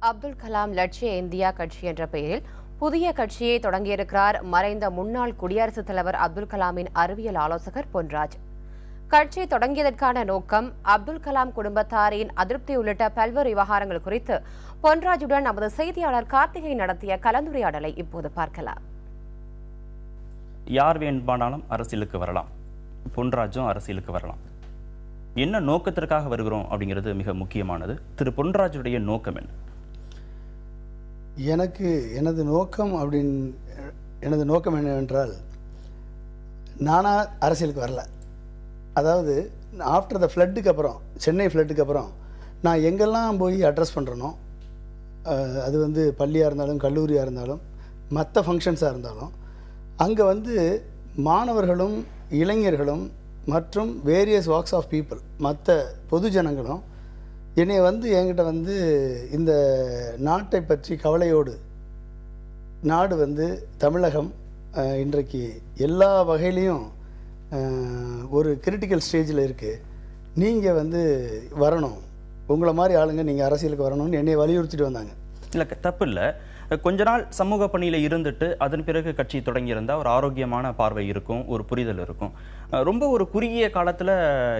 அப்துல் கலாம் லட்சிய இந்தியா கட்சி என்ற பெயரில் புதிய கட்சியை தொடங்கியிருக்கிறார் மறைந்த முன்னாள் குடியரசுத் தலைவர் அப்துல் கலாமின் அறிவியல் ஆலோசகர் பொன்ராஜ். கட்சி தொடங்கியதற்கான நோக்கம், அப்துல் கலாம் குடும்பத்தாரின் அதிருப்தி உள்ளிட்ட பல்வேறு விவகாரங்கள் குறித்து பொன்ராஜுடன் நமது செய்தியாளர் கார்த்திகை நடத்திய கலந்துரையாடலை இப்போது பார்க்கலாம். யார் வேண்டுமானாலும் அரசியலுக்கு வரலாம், பொன்ராஜும் அரசியலுக்கு வரலாம். என்ன நோக்கத்திற்காக வருகிறோம் அப்படிங்கிறது மிக முக்கியமானது. திரு பொன்ராஜுடைய நோக்கம் என்ன? எனது நோக்கம் என்னவென்றால், நானா அரசியலுக்கு வரல. அதாவது ஆஃப்டர் த ஃப்ளட்டுக்கு அப்புறம், சென்னை ஃப்ளட்டுக்கு அப்புறம் நான் எங்கெல்லாம் போய் அட்ரஸ் பண்ணுறனோ, அது பள்ளியாக இருந்தாலும் கல்லூரியாக இருந்தாலும் மற்ற ஃபங்க்ஷன்ஸாக இருந்தாலும், அங்கே மாணவர்களும் இளைஞர்களும் மற்றும் வேரியஸ் வாக்ஸ் ஆஃப் பீப்புள், மற்ற பொதுஜனங்களும் என்னை என்கிட்ட இந்த நாட்டை பற்றி கவலையோடு, நாடு தமிழகம் இன்றைக்கு எல்லா வகையிலையும் ஒரு கிரிட்டிக்கல் ஸ்டேஜில் இருக்குது, நீங்கள் வரணும், உங்களை மாதிரி ஆளுங்க நீங்கள் அரசியலுக்கு வரணும்னு என்னை வலியுறுத்திட்டு வந்தாங்க. இல்லை, தப்பு இல்லை. கொஞ்ச நாள் சமூக பணியில் இருந்துட்டு அதன் பிறகு கட்சி தொடங்கியிருந்தால் ஒரு ஆரோக்கியமான பார்வை இருக்கும், ஒரு புரிதல் இருக்கும். ரொம்ப ஒரு குறுகிய காலத்தில்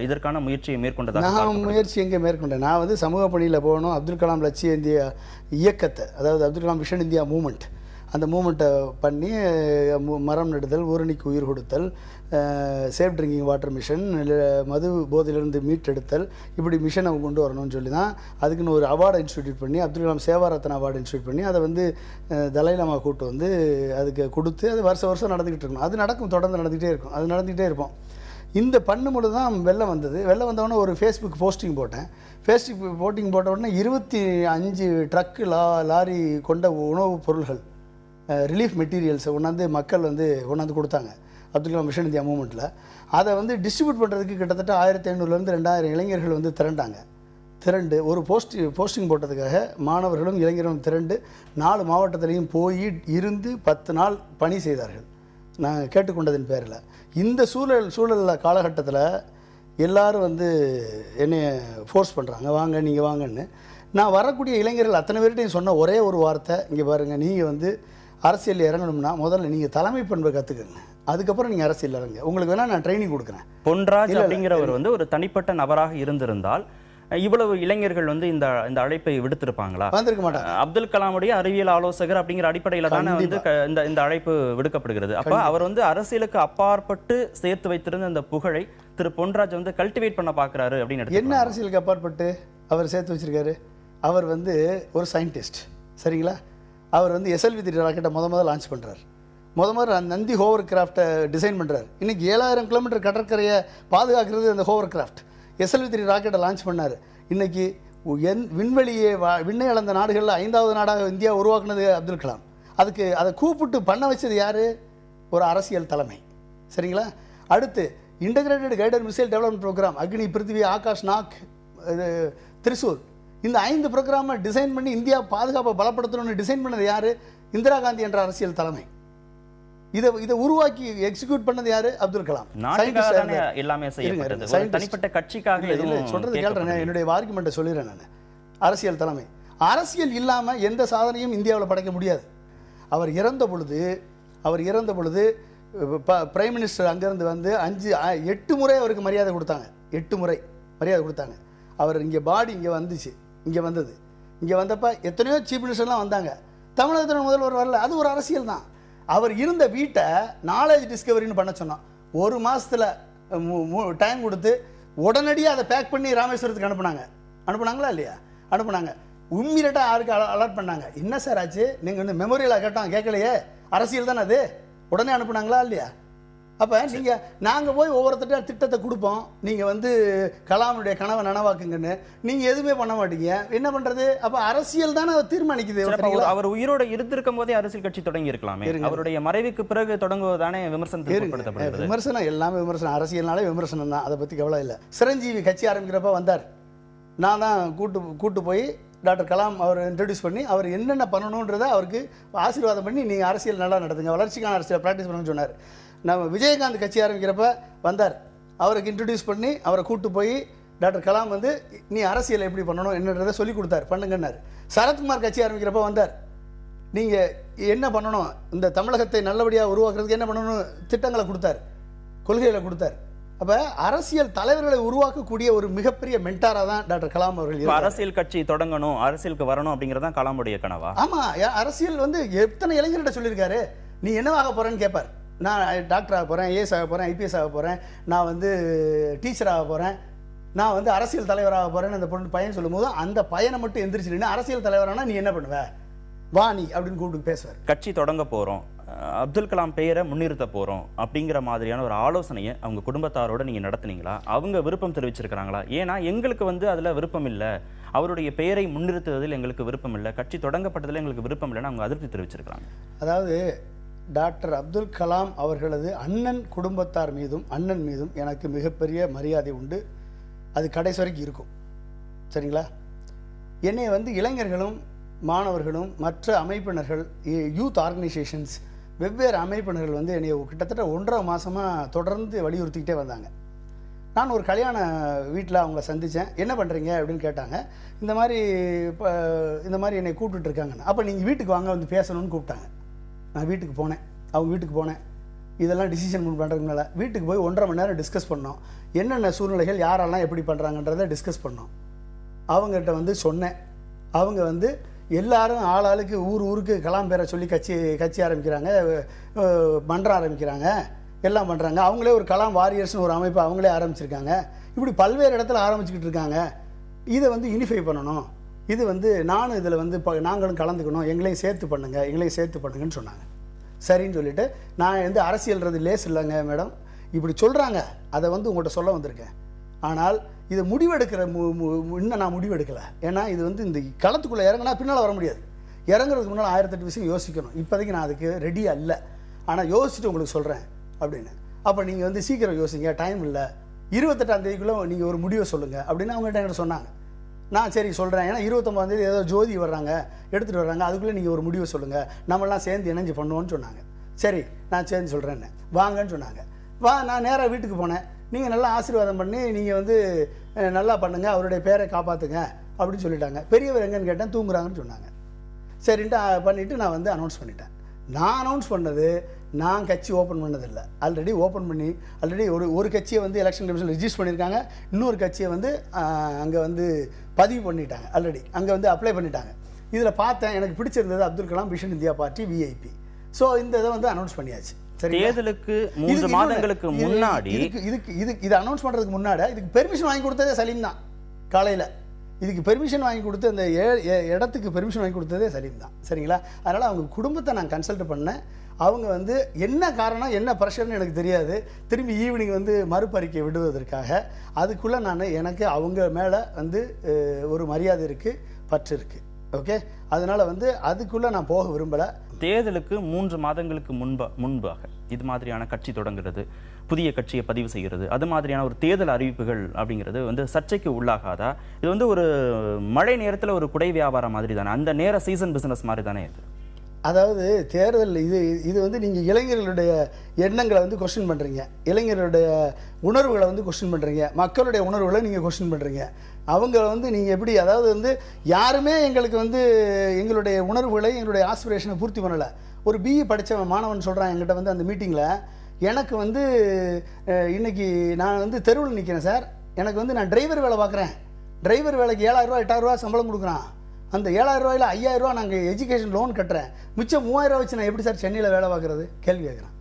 இதற்கான முயற்சியை மேற்கொண்டதாக? நான் முயற்சி எங்கே மேற்கொண்டேன்? நான் சமூக பணியில் போகணும், அப்துல் கலாம் லட்சிய இந்தியா இயக்கத்தை, அதாவது Abdul Kalam vision India moment, அந்த மூமெண்ட்டை பண்ணி மரம் நடுதல், ஊரணிக்கு உயிர் கொடுத்தல், சேஃப் ட்ரிங்கிங் வாட்டர் மிஷன், மது போதையிலிருந்து மீட்டெடுத்தல், இப்படி மிஷனை கொண்டு வரணும்னு சொல்லி தான் அதுக்குன்னு ஒரு அவார்டை இன்ஸ்டியூட் பண்ணி, அப்துல் கலாம் சேவாரத்ன அவார்டு இன்ஸ்டியூட் பண்ணி அதை தலைலாமா கூட்டு அதுக்கு கொடுத்து அது வருஷம் நடந்துக்கிட்டு இருக்கணும். அது நடக்கும், தொடர்ந்து நடந்துக்கிட்டே இருப்போம். இந்த பண்ணும்போது தான் வெள்ளம் வந்தது. வெள்ளம் வந்தவொடனே ஒரு ஃபேஸ்புக் போஸ்டிங் போட்டேன். போட்ட உடனே 25 ட்ரக்கு லாரி கொண்ட உணவுப் பொருள்கள், ரிலீஃப் மெட்டீரியல்ஸை மக்கள் கொண்டாந்து கொடுத்தாங்க அப்துல் கலாம் விஷன் இந்தியா மூமெண்ட்டில். அதை டிஸ்ட்ரிபியூட் பண்ணுறதுக்கு கிட்டத்தட்ட 1500லேருந்து 2000 இளைஞர்கள் திரண்டு ஒரு போஸ்டிங் போட்டதுக்காக மாணவர்களும் இளைஞர்களும் திரண்டு 4 மாவட்டத்திலையும் போய் இருந்து 10 நாள் பணி செய்தார்கள், நான் கேட்டுக்கொண்டதின் பேரில். இந்த சூழலில் காலகட்டத்தில் எல்லோரும் என்னை ஃபோர்ஸ் பண்ணுறாங்க, வாங்க நீங்கள் வாங்கன்னு. நான் வரக்கூடிய இளைஞர்கள் அத்தனை பேர்கிட்டையும் சொன்ன ஒரே ஒரு வார்த்தை, இங்கே பாருங்கள், நீங்கள் அரசியல் இறங்கணும்னா முதல்ல நீங்கள் தலைமை பண்பை கற்றுக்கங்க, அதுக்கப்புறம் நீங்கள் அரசியல் இறங்க, உங்களுக்கு வேணால் நான் ட்ரைனிங் கொடுக்குறேன். பொன்ராஜ் அப்படிங்கிறவர் ஒரு தனிப்பட்ட நபராக இருந்திருந்தால் இவ்வளவு இளைஞர்கள் இந்த அழைப்பை விடுத்திருப்பாங்களா? வந்திருக்க மாட்டாங்க. அப்துல் கலாமுடைய அறிவியல் ஆலோசகர் அப்படிங்கிற அடிப்படையில் தானே இந்த அழைப்பு விடுக்கப்படுகிறது. அப்போ அவர் அரசியலுக்கு அப்பாற்பட்டு சேர்த்து வைத்திருந்த அந்த புகழை திரு பொன்ராஜ் கல்டிவேட் பண்ண பார்க்குறாரு அப்படின்னு. என்ன அரசியலுக்கு அப்பாற்பட்டு அவர் சேர்த்து வச்சிருக்காரு? அவர் ஒரு சயின்டிஸ்ட், சரிங்களா? அவர் SLV-3 ராக்கெட்டை முதல்ல லான்ச் பண்ணுறார். முதல்ல நந்தி ஹோவர் கிராஃப்டை டிசைன் பண்ணுறார். இன்றைக்கி 7000 கிலோமீட்டர் கடற்கரையை பாதுகாக்கிறது அந்த ஹோவர் கிராஃப்ட். SLV-3 ராக்கெட்டை லான்ச் பண்ணார். இன்றைக்கி விண்ணை அளந்த நாடுகளில் 5வது நாடாக இந்தியா உருவாக்குனது அப்துல் கலாம். அதை கூப்பிட்டு பண்ண வச்சது யார்? ஒரு அரசியல் தலைமை, சரிங்களா? அடுத்து integrated guided missile development program, Agni, Prithvi, Akash, knock, Trishul, இந்த 5 ப்ரோக்ராமை டிசைன் பண்ணி இந்தியா பாதுகாப்பை பலப்படுத்தணும்னு டிசைன் பண்ணது யார்? இந்திரா காந்தி என்ற அரசியல் தலைமை. இதை உருவாக்கி எக்ஸிக்யூட் பண்ணது யாரு? அப்துல் கலாம். எல்லாமே தனிப்பட்ட கட்சிக்காக சொல்றது கேள்றேன், என்னுடைய ஆர்குமெண்ட்டை சொல்லிடுறேன் நான். அரசியல் தலைமை, அரசியல் இல்லாமல் எந்த சாதனையும் இந்தியாவில் படைக்க முடியாது. அவர் இறந்த பொழுது பிரைம் மினிஸ்டர் அங்கேருந்து 8 முறை அவருக்கு மரியாதை கொடுத்தாங்க. 8 முறை மரியாதை கொடுத்தாங்க. அவர் பாடி இங்கே வந்தப்போ எத்தனையோ சீஃப் மினிஸ்டர்லாம் வந்தாங்க. தமிழகத்தில் முதல்வர் வரல, அது ஒரு அரசியல் தான். அவர் இருந்த வீட்டை நாலேஜ் டிஸ்கவரின்னு பண்ண சொன்னோம். 1 மாதத்தில் டைம் கொடுத்து உடனடியாக அதை பேக் பண்ணி ராமேஸ்வரத்துக்கு அனுப்புனாங்களா இல்லையா? அனுப்புனாங்க. இம்மீடியட்டாக யாருக்கு அலர்ட் பண்ணாங்க. என்ன சார் ஆச்சு, நீங்கள் மெமோரியலாக கேட்கலையே, அரசியல் தானே அது, உடனே அனுப்புனாங்களா இல்லையா? அப்போ நாங்கள் போய் ஒவ்வொருத்தட்ட திட்டத்தை கொடுப்போம், நீங்கள் கலாமுடைய கனவை நனவாக்குங்கன்னு, நீங்கள் எதுவுமே பண்ண மாட்டீங்க, என்ன பண்ணுறது? அப்போ அரசியல் தானே தீர்மானிக்குது. அவர் உயிரோடு இருந்திருக்கும் போதே அரசியல் கட்சி தொடங்கி இருக்கலாமே, அவருடைய மறைவுக்கு பிறகு தொடங்குவதானே விமர்சனம். விமர்சனம் எல்லாமே விமர்சனம், அரசியல்னாலே விமர்சனம் தான், அதை பற்றி கவலை இல்லை. சிரஞ்சீவி கட்சி ஆரம்பிக்கிறப்ப வந்தார், நான் தான் கூட்டு போய் டாக்டர் கலாம் அவர் இன்ட்ரடியூஸ் பண்ணி அவர் என்னென்ன பண்ணணுன்றதை அவருக்கு ஆசீர்வாதம் பண்ணி, நீங்கள் அரசியல் நல்லா நடத்துங்க, வளர்ச்சிக்கான அரசியல் ப்ராக்டிஸ் பண்ணணும்னு சொன்னார். நம்ம விஜயகாந்த் கட்சி ஆரம்பிக்கிறப்ப வந்தார், அவருக்கு இன்ட்ரடியூஸ் பண்ணி அவரை கூட்டு போய் டாக்டர் கலாம் வந்து நீ அரசியல் எப்படி பண்ணணும் என்னன்றதை சொல்லி கொடுத்தாரு, பண்ணுங்கன்னாரு. சரத்குமார் கட்சி ஆரம்பிக்கிறப்ப வந்தார், நீங்கள் என்ன பண்ணணும், இந்த தமிழகத்தை நல்லபடியாக உருவாக்குறதுக்கு என்ன பண்ணணும் திட்டங்களை கொடுத்தார், கொள்கைகளை கொடுத்தார். அப்போ அரசியல் தலைவர்களை உருவாக்கக்கூடிய ஒரு மிகப்பெரிய மென்டாராக தான் டாக்டர் கலாம் அவர்கள். அரசியல் கட்சி தொடங்கணும், அரசியலுக்கு வரணும் அப்படிங்கிறதான் கலாமுடைய கனவா? ஆமாம், அரசியல் வந்து எத்தனை இளைஞர்கிட்ட சொல்லியிருக்காரு, நீ என்னவாக போகிறேன்னு கேட்பார். நான் டாக்டர் ஆக போகிறேன், ஏஎஸ் ஆக போகிறேன், ஐபிஎஸ் ஆக போகிறேன், நான் வந்து டீச்சர் ஆக போகிறேன், நான் வந்து அரசியல் தலைவராக போகிறேன்னு அந்த பொண்ணு பையன் சொல்லும்போது அந்த பையனை மட்டும் எந்திரிச்சு நின்று அரசியல் தலைவரானா நீ என்ன பண்ணுவ, வா நீ அப்படின்னு கூப்பிட்டு பேசுவார். கட்சி தொடங்க போகிறோம், அப்துல் கலாம் பெயரை முன்னிறுத்த போகிறோம் அப்படிங்கிற மாதிரியான ஒரு ஆலோசனையை அவங்க குடும்பத்தாரோட நீங்கள் நடத்துனீங்களா? அவங்க விருப்பம் தெரிவிச்சிருக்கிறாங்களா? ஏன்னா எங்களுக்கு வந்து அதில் விருப்பம் இல்லை, அவருடைய பெயரை முன்னிறுத்துவதில் எங்களுக்கு விருப்பம் இல்லை, கட்சி தொடங்கப்பட்டதில் எங்களுக்கு விருப்பம் இல்லைன்னு அவங்க அதிருப்தி தெரிவிச்சிருக்கிறாங்க. அதாவது டாக்டர் அப்துல் கலாம் அவர்களது அண்ணன் குடும்பத்தார் மீதும் அண்ணன் மீதும் எனக்கு மிகப்பெரிய மரியாதை உண்டு, அது கடைசி வரைக்கும் இருக்கும். சரிங்களா? என்னை வந்து இளைஞர்களும் மாணவர்களும் மற்ற அமைப்பினர்கள், யூத் ஆர்கனைசேஷன்ஸ், வெவ்வேறு அமைப்பினர்கள் வந்து என்னை கிட்டத்தட்ட 1.5 மாதமாக தொடர்ந்து வலியுறுத்திக்கிட்டே வந்தாங்க. நான் ஒரு கல்யாண வீட்டில் அவங்கள சந்தித்தேன். என்ன பண்ணுறீங்க அப்படின்னு கேட்டாங்க. இந்த மாதிரி என்னை கூப்பிட்டுருக்காங்கன்னு. அப்போ நீங்கள் வீட்டுக்கு வாங்க வந்து பேசணும்னு கூப்பிட்டாங்க. நான் வீட்டுக்கு போனேன், அவங்க வீட்டுக்கு போனேன். இதெல்லாம் டிசிஷன் பண்ணுறதுனால வீட்டுக்கு போய் 1.5 மணி நேரம் டிஸ்கஸ் பண்ணோம். என்னென்ன சூழ்நிலைகள் யாரெல்லாம் எப்படி பண்ணுறாங்கன்றதை டிஸ்கஸ் பண்ணோம். அவங்ககிட்ட வந்து சொன்னேன். அவங்க வந்து எல்லாரும் ஆளாளுக்கு ஊருக்கு கலாம் பேரை சொல்லி கட்சி ஆரம்பிக்கிறாங்க, மன்றம் ஆரம்பிக்கிறாங்க, எல்லாம் பண்ணுறாங்க. அவங்களே ஒரு கலாம் வாரியர்ஸ்னு ஒரு அமைப்பு அவங்களே ஆரம்பிச்சிருக்காங்க. இப்படி பல்வேறு இடத்துல ஆரம்பிச்சுக்கிட்டு இருக்காங்க. இதை வந்து யூனிஃபை பண்ணணும், இது வந்து நானும் இதில் வந்து நாங்களும் கலந்துக்கணும், எங்களையும் சேர்த்து பண்ணுங்கன்னு சொன்னாங்க. சரின்னு சொல்லிவிட்டு நான் வந்து அரசியல்றது லேஸ் இல்லைங்க மேடம், இப்படி சொல்கிறாங்க, அதை வந்து உங்கள்கிட்ட சொல்ல வந்திருக்கேன். ஆனால் இதை முடிவெடுக்கிற இன்னும் நான் முடிவெடுக்கலை. ஏன்னா இது வந்து இந்த களத்துக்குள்ளே இறங்கினா பின்னால் வர முடியாது. இறங்குறதுக்கு முன்னால் 1008 விஷயம் யோசிக்கணும். இப்போதைக்கு நான் அதுக்கு ரெடியாக இல்லை, ஆனால் யோசிச்சுட்டு உங்களுக்கு சொல்கிறேன் அப்படின்னு. அப்போ நீங்கள் வந்து சீக்கிரம் யோசிங்க, டைம் இல்லை, 28ஆம் தேதிக்குள்ளே நீங்கள் ஒரு முடிவை சொல்லுங்கள் அப்படின்னு அவங்ககிட்ட என்கிட்ட சொன்னாங்க. நான் சரி சொல்கிறேன், ஏன்னா 29ஆம் தேதி ஏதோ ஜோதி வர்றாங்க எடுத்துகிட்டு வர்றாங்க, அதுக்குள்ளே நீங்கள் ஒரு முடிவை சொல்லுங்கள், நம்மளாம் சேர்ந்து இணைஞ்சு பண்ணுவோன்னு சொன்னாங்க. சரி நான் சேர்ந்து சொல்கிறேன்னு வாங்கன்னு சொன்னாங்க. நான் நேராக வீட்டுக்கு போனேன். நீங்கள் நல்லா ஆசீர்வாதம் பண்ணி நீங்கள் வந்து நல்லா பண்ணுங்கள், அவருடைய பேரை காப்பாற்றுங்க அப்படின்னு சொல்லிட்டாங்க. பெரியவர் எங்கன்னு கேட்டேன், தூங்குறாங்கன்னு சொன்னாங்க. சரின்ட்டு பண்ணிவிட்டு நான் வந்து அனௌன்ஸ் பண்ணிட்டேன். நான் அனௌன்ஸ் பண்ணது, நான் கட்சி ஓப்பன் பண்ணதில்லை. ஆல்ரெடி ஒரு கட்சியை வந்து எலெக்ஷன் கமிஷன் ரிஜிஸ்டர் பண்ணியிருக்காங்க, இன்னொரு கட்சியை வந்து அங்கே வந்து பதிவு பண்ணிட்டாங்க, ஆல்ரெடி அங்கே வந்து அப்ளை பண்ணிட்டாங்க. இதில் பார்த்தேன், எனக்கு பிடிச்சிருந்தது Abdul Kalam vision India party VIP. So இந்த இதை வந்து அனௌன்ஸ் பண்ணியாச்சு. தேர்தலுக்கு 3 மாதங்களுக்கு முன்னாடி இது அனௌன்ஸ் பண்ணுறதுக்கு முன்னாடி இதுக்கு பெர்மிஷன் வாங்கி கொடுத்ததே சலீம் தான். காலையில் இதுக்கு பெர்மிஷன் வாங்கி கொடுத்து அந்த இடத்துக்கு பெர்மிஷன் வாங்கி கொடுத்ததே சலீம் தான். சரிங்களா? அதனால் அவங்க குடும்பத்தை நான் கன்சல்ட் பண்ணேன். அவங்க வந்து என்ன காரணம் என்ன ப்ரெஷர்னு எனக்கு தெரியாது, திரும்பி ஈவினிங் வந்து மறுபறிக்கை விடுவதற்காக அதுக்குள்ளே எனக்கு அவங்க மேலே வந்து ஒரு மரியாதை இருக்குது, பற்று இருக்குது. ஓகே, அதனால் வந்து அதுக்குள்ளே நான் போக விரும்பலை. தேர்தலுக்கு 3 மாதங்களுக்கு முன்பாக இது மாதிரியான கட்சி தொடங்குறது, புதிய கட்சியை பதிவு செய்கிறது, அது மாதிரியான ஒரு தேர்தல் அறிவிப்புகள் அப்படிங்கிறது வந்து சர்ச்சைக்கு உள்ளாகாதா? இது வந்து ஒரு மழை நேரத்தில் ஒரு குடை வியாபாரம் மாதிரி தானே, அந்த நேர சீசன் பிஸ்னஸ் மாதிரி தானே இது? அதாவது தேர்தல் இது வந்து நீங்கள் இளைஞர்களுடைய எண்ணங்களை வந்து கொஸ்டின் பண்ணுறீங்க, இளைஞர்களுடைய உணர்வுகளை வந்து கொஸ்டின் பண்ணுறீங்க, மக்களுடைய உணர்வுகளை நீங்கள் கொஸ்டின் பண்ணுறீங்க. அவங்க வந்து நீங்கள் எப்படி, அதாவது வந்து யாருமே எங்களுக்கு வந்து எங்களுடைய உணர்வுகளை எங்களுடைய ஆஸ்பிரேஷனை பூர்த்தி பண்ணலை. ஒரு பிஇ படித்த மாணவன் சொல்கிறான் என்கிட்ட வந்து அந்த மீட்டிங்கில், எனக்கு வந்து இன்றைக்கி நான் வந்து தெருவில் நிற்கிறேன் சார், எனக்கு வந்து நான் டிரைவர் வேலை பார்க்குறேன், டிரைவர் வேலைக்கு 7,000 ரூபா 8,000 ரூபா சம்பளம் கொடுக்குறான், அந்த 7,000 ரூபாயில் 5,000 ரூபா நாங்கள் எஜுகேஷன் லோன் கட்டுறேன், மிச்சம் 3,000 ரூபா வச்சு நான் எப்படி சார் சென்னையில் வேலை பார்க்குறது கேள்வி கேட்குறான்.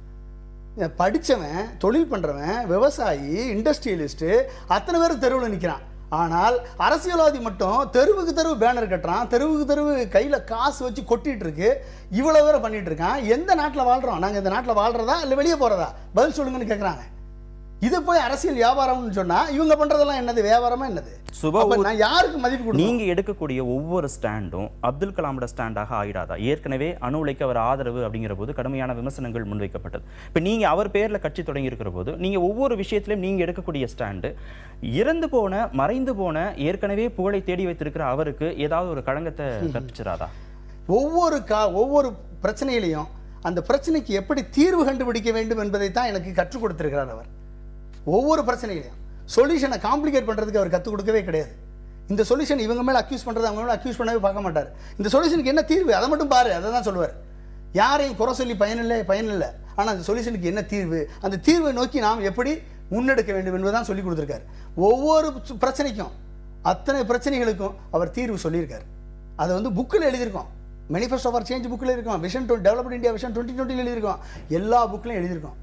படித்தவன், தொழில் பண்ணுறவன், விவசாயி, இண்டஸ்ட்ரியலிஸ்ட்டு அத்தனை பேர் தெருவில் நிற்கிறான். ஆனால் அரசியல்வாதி மட்டும் தெருவுக்கு தெருவு பேனர் கட்டுறான், தெருவுக்கு தெருவு கையில் காசு வச்சு கொட்டிகிட்டு இருக்கு, இவ்வளோ வேற பண்ணிகிட்டு இருக்கான். எந்த நாட்டில் வாழ்கிறோம் நாங்கள்? இந்த நாட்டில் வாழ்கிறதா இல்லை வெளியே போகிறதா? பதில் சொல்லுங்கன்னு கேட்குறாங்க. இதை போய் அரசியல் வியாபாரம்னு சொன்னால் இவங்க பண்ணுறதெல்லாம் என்னது? வியாபாரமா என்னது? நான் யாருக்கு மதிப்பு கொடுக்க? நீங்கள் எடுக்கக்கூடிய ஒவ்வொரு ஸ்டாண்டும் அப்துல் கலாமோட ஸ்டாண்டாக ஆகிடாதா? ஏற்கனவே அணு உலைக்கு அவர் ஆதரவு அப்படிங்கிற போது கடுமையான விமர்சனங்கள் முன்வைக்கப்பட்டது. இப்போ நீங்கள் அவர் பேரில் கட்சி தொடங்கி இருக்கிற போது நீங்கள் ஒவ்வொரு விஷயத்திலையும் நீங்கள் எடுக்கக்கூடிய ஸ்டாண்டு மறைந்து போன ஏற்கனவே புகழை தேடி வைத்திருக்கிற அவருக்கு ஏதாவது ஒரு களங்கத்தை கற்பிச்சிடாதா? ஒவ்வொரு பிரச்சனையிலையும் அந்த பிரச்சனைக்கு எப்படி தீர்வு கண்டுபிடிக்க வேண்டும் என்பதை தான் எனக்கு கற்றுக் கொடுத்திருக்கிறார் அவர். ஒவ்வொரு பிரச்சனையிலையும் சொல்யூஷனை காம்ப்ளிகேட் பண்ணுறதுக்கு அவர் கற்றுக் கொடுக்கவே கிடையாது. இந்த சொல்யூஷன் இவங்க மேலே அக்யூஸ் பண்ணுறது அவங்க மேலே அக்யூஸ் பண்ணவே பார்க்க மாட்டார். இந்த சொல்யூஷனுக்கு என்ன தீர்வு அதை மட்டும் பாரு, அதை தான் சொல்லுவார். யாரையும் குறை சொல்லி பயனில்லை. ஆனால் அந்த சொல்யூஷனுக்கு என்ன தீர்வு, அந்த தீர்வை நோக்கி நாம் எப்படி முன்னெடுக்க வேண்டும் என்பதுதான் சொல்லி கொடுத்துருக்காரு. ஒவ்வொரு பிரச்சனைக்கும் அத்தனை பிரச்சனைகளுக்கும் அவர் தீர்வு சொல்லியிருக்கார். அதை வந்து புக்கில் எழுதியிருக்கோம். மேனிஃபெஸ்டோ ஃபார் சேஞ்ச் புக்கில் இருக்கும், விஷன் டெவலப்டு இந்தியா விஷன் 2020 எழுதியிருக்கோம், எல்லா புக்லையும் எழுதியிருக்கோம்.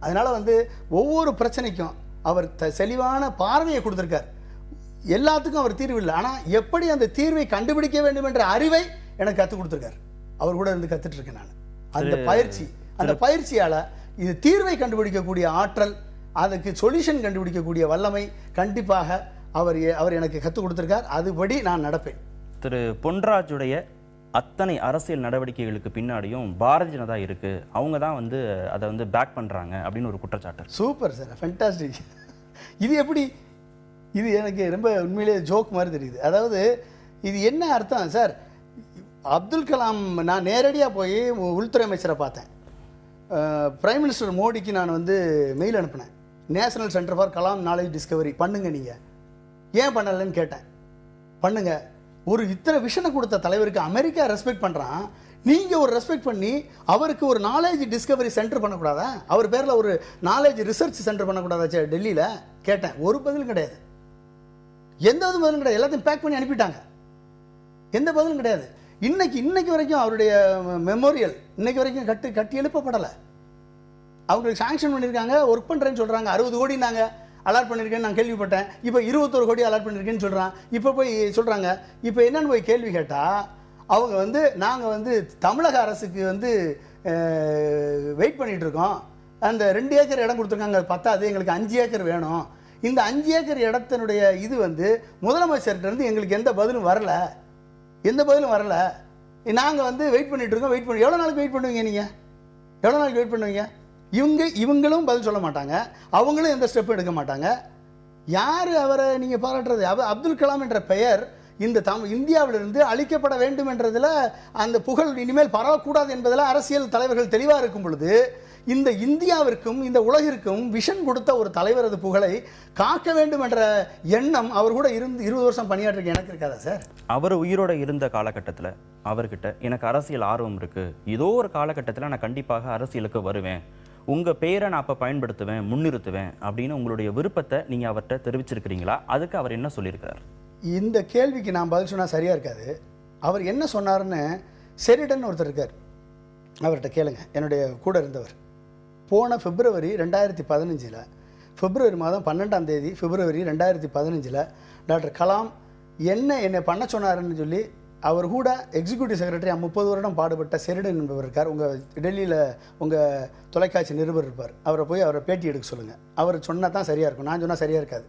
அதனால் வந்து ஒவ்வொரு பிரச்சனைக்கும் அவர் தெளிவான பார்வையை கொடுத்துருக்கார். எல்லாத்துக்கும் அவர் தீர்வு இல்லை, ஆனால் எப்படி அந்த தீர்வை கண்டுபிடிக்க வேண்டும் என்ற அறிவை எனக்கு கற்றுக் கொடுத்துருக்காரு. அவர் கூட இருந்து கற்றுட்டு இருக்கேன் நான். அந்த பயிற்சியால் இது தீர்வை கண்டுபிடிக்கக்கூடிய ஆற்றல், அதுக்கு சொல்யூஷன் கண்டுபிடிக்கக்கூடிய வல்லமை கண்டிப்பாக அவர் எனக்கு கற்றுக் கொடுத்துருக்கார். அதுபடி நான் நடப்பேன். திரு பொன்ராஜுடைய அத்தனை அரசியல் நடவடிக்கைகளுக்கு பின்னாடியும் பாரதிய ஜனதா இருக்கு, அவங்க தான் வந்து அதை வந்து பேக் பண்றாங்க அப்படின்னு ஒரு குற்றச்சாட்டு. Super sir, fantastic. இது எப்படி, இது எனக்கு ரொம்ப உண்மையிலேயே ஜோக் மாதிரி தெரியுது. அதாவது இது என்ன அர்த்தம் சார்? அப்துல் கலாம் நான் நேரடியாக போய் உள்துறை அமைச்சரை பார்த்தேன். பிரைம் மினிஸ்டர் மோடிக்கு நான் வந்து மெயில் அனுப்பினேன், national centre for Kalam knowledge Discovery பண்ணுங்க, நீங்கள் ஏன் பண்ணலைன்னு கேட்டேன். பண்ணுங்க. ஒரு இத்தனை விஷனை கொடுத்த தலைவருக்கு அமெரிக்கா ரெஸ்பெக்ட் பண்ணுறான், நீங்கள் ஒரு ரெஸ்பெக்ட் பண்ணி அவருக்கு ஒரு நாலேஜ் டிஸ்கவரி சென்டர் பண்ணக்கூடாதா? அவர் பேரில் ஒரு நாலேஜ் ரிசர்ச் சென்டர் பண்ணக்கூடாதா டெல்லியில் கேட்டேன். ஒரு பதிலும் கிடையாது, எந்த பதிலும் கிடையாது. எல்லாத்தையும் பேக் பண்ணி அனுப்பிட்டாங்க, எந்த பதிலும் கிடையாது. இன்னைக்கு வரைக்கும் அவருடைய மெமோரியல் இன்னைக்கு வரைக்கும் கட்டி எழுப்பப்படலை. அவங்களுக்கு சாங்ஷன் பண்ணியிருக்காங்க, ஒர்க் பண்ணுறேன்னு சொல்கிறாங்க. 60 கோடி நாங்கள் அலாட் பண்ணியிருக்கேன்னு நான் கேள்விப்பட்டேன். இப்போ 21 கோடி அலாட் பண்ணியிருக்கேன்னு சொல்கிறான். இப்போ போய் சொல்கிறாங்க. இப்போ என்னென்னு போய் கேள்வி கேட்டால் அவங்க வந்து நாங்கள் வந்து தமிழக அரசுக்கு வந்து வெயிட் பண்ணிகிட்ருக்கோம், அந்த 2 ஏக்கர் இடம் கொடுத்துருக்காங்க, பத்தாது, எங்களுக்கு 5 ஏக்கர் வேணும். இந்த 5 ஏக்கர் இடத்தினுடைய இது வந்து முதலமைச்சர்கிட்டருந்து எங்களுக்கு எந்த பதிலும் வரல. நாங்கள் வந்து வெயிட் பண்ணிகிட்ருக்கோம். எவ்வளோ நாளைக்கு வெயிட் பண்ணுவீங்க? நீங்கள் எவ்வளோ நாளைக்கு வெயிட் பண்ணுவீங்க? இவங்களும் பதில் சொல்ல மாட்டாங்க, அவங்களும் எந்த ஸ்டெப்பும் எடுக்க மாட்டாங்க. யார் அவரை நீங்கள் பாராட்டுறது? அப்துல் கலாம் என்ற பெயர் இந்த இந்தியாவிலிருந்து அழிக்கப்பட வேண்டும் என்றதில், அந்த புகழ் இனிமேல் பரவக்கூடாது என்பதில் அரசியல் தலைவர்கள் தெளிவாக இருக்கும் பொழுது, இந்த இந்தியாவிற்கும் இந்த உலகிற்கும் விஷன் கொடுத்த ஒரு தலைவரது புகழை காக்க வேண்டும் என்ற எண்ணம் அவர் கூட இருந்து 20 வருஷம் பணியாற்றிருக்க எனக்கு இருக்காதா சார்? அவர் உயிரோட இருந்த காலகட்டத்தில் அவர்கிட்ட எனக்கு அரசியல் ஆர்வம் இருக்கு, ஏதோ ஒரு காலகட்டத்தில் நான் கண்டிப்பாக அரசியலுக்கு வருவேன், உங்கள் பேரை நான் அப்போ பயன்படுத்துவேன், முன்னிறுத்துவேன் அப்படின்னு உங்களுடைய விருப்பத்தை நீங்கள் அவர்கிட்ட தெரிவிச்சிருக்கிறீங்களா? அதுக்கு அவர் என்ன சொல்லியிருக்கிறார்? இந்த கேள்விக்கு நான் பதில் சொன்னால் சரியாக இருக்காது. அவர் என்ன சொன்னார்னு செரிடன் ஒருத்தர் இருக்கார், அவர்கிட்ட கேளுங்க. என்னுடைய கூட இருந்தவர். போன பிப்ரவரி 2015 பிப்ரவரி மாதம் 12ஆம் தேதி பிப்ரவரி 2015 டாக்டர் கலாம் என்னை பண்ண சொன்னாருன்னு சொல்லி அவர் கூட எக்ஸிக்யூட்டிவ் செக்ரட்டரி 30 வருடம் பாடுபட்ட செரிடன் என்பவர் இருக்கார். உங்கள் டெல்லியில் உங்கள் தொலைக்காட்சி நிருபர் இருப்பார், அவரை போய் அவரை பேட்டி எடுக்க சொல்லுங்கள். அவர் சொன்னால் தான் சரியாக இருக்கும், நான் சொன்னால் சரியாக இருக்காது.